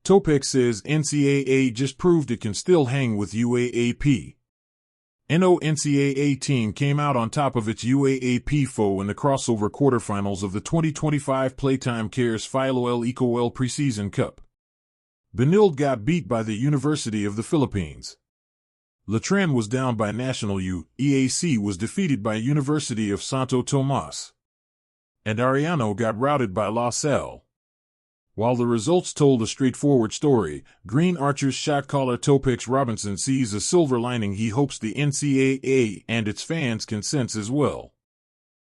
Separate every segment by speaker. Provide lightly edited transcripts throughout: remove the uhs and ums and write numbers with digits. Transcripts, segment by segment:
Speaker 1: Topex says NCAA just proved it can still hang with UAAP. NCAA team came out on top of its UAAP foe in the crossover quarterfinals of the 2025 Playtime Cares Filoel Ecoel Preseason Cup. Benilde got beat by the University of the Philippines. Letran was down by National UAAC was defeated by University of Santo Tomas. And Arellano got routed by La Salle. While the results told a straightforward story, Green Archers shot caller Topex Robinson sees a silver lining he hopes the NCAA and its fans can sense as well.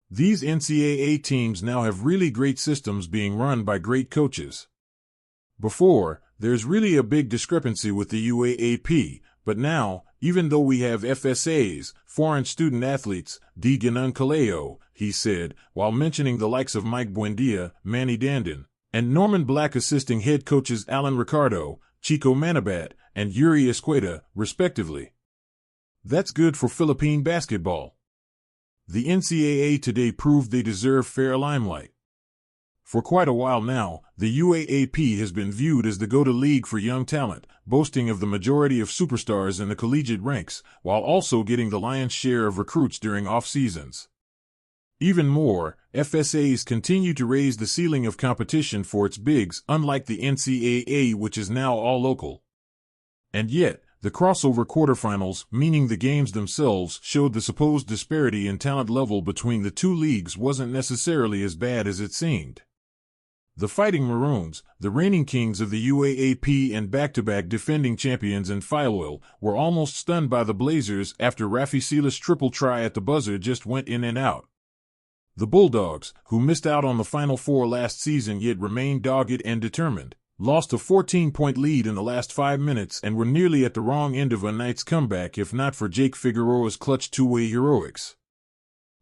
Speaker 1: These NCAA teams now have really great systems being run by great coaches. Before, there's really a big discrepancy with the UAAP, but now, even though we have FSAs, foreign student athletes, ganun kalayo, he said, while mentioning the likes of Mike Buendia, Manny Dandan, and Norman Black assisting head coaches Allen Ricardo, Chico Manabat, and Yuri Escueta, respectively. That's good for Philippine basketball. The NCAA today proved they deserve fair limelight. For quite a while now, the UAAP has been viewed as the go-to league for young talent, boasting of the majority of superstars in the collegiate ranks, while also getting the lion's share of recruits during off-seasons. Even more, FSAs continue to raise the ceiling of competition for its bigs, unlike the NCAA, which is now all local. And yet, the crossover quarterfinals, meaning the games themselves, showed the supposed disparity in talent level between the two leagues wasn't necessarily as bad as it seemed. The Fighting Maroons, the reigning kings of the UAAP and back-to-back defending champions in Filoel, were almost stunned by the Blazers after Rafi Silas' triple try at the buzzer just went in and out. The Bulldogs, who missed out on the Final Four last season yet remained dogged and determined, lost a 14-point lead in the last 5 minutes and were nearly at the wrong end of a night's comeback if not for Jake Figueroa's clutch two-way heroics.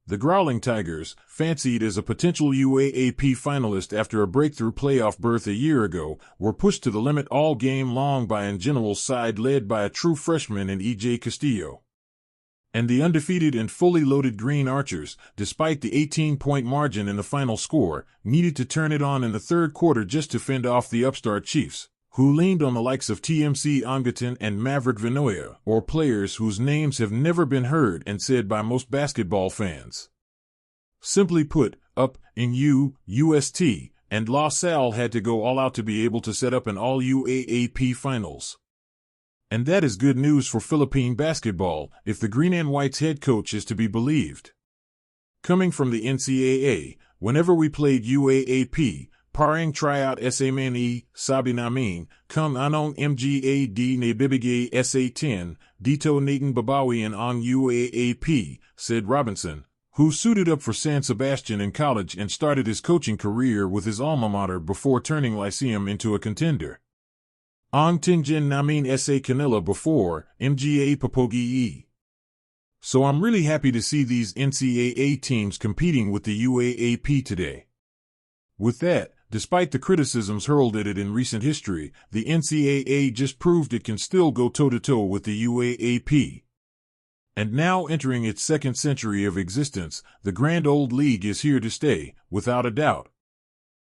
Speaker 1: The Growling Tigers, fancied as a potential UAAP finalist after a breakthrough playoff berth a year ago, were pushed to the limit all game long by an General's side led by a true freshman in E.J. Castillo. And the undefeated and fully loaded Green Archers, despite the 18-point margin in the final score, needed to turn it on in the third quarter just to fend off the upstart Chiefs, who leaned on the likes of TMC Angatan and Maverick Vinoya, or players whose names have never been heard and said by most basketball fans. Simply put, Up, in UST, and La Salle had to go all out to be able to set up an all-UAAP finals. And that is good news for Philippine basketball, if the Green and White's head coach is to be believed. Coming from the NCAA, whenever we played UAAP, parang tryout sa man sabi namin, kung anong mga di nabibigay sa 10, dito natin babawian ang UAAP, said Robinson, who suited up for San Sebastian in college and started his coaching career with his alma mater before turning Lyceum into a contender. Ang tingin namin sa kanila before, mga papogi. So I'm really happy to see these NCAA teams competing with the UAAP today. With that, despite the criticisms hurled at it in recent history, the NCAA just proved it can still go toe-to-toe with the UAAP. And now entering its second century of existence, the grand old league is here to stay, without a doubt.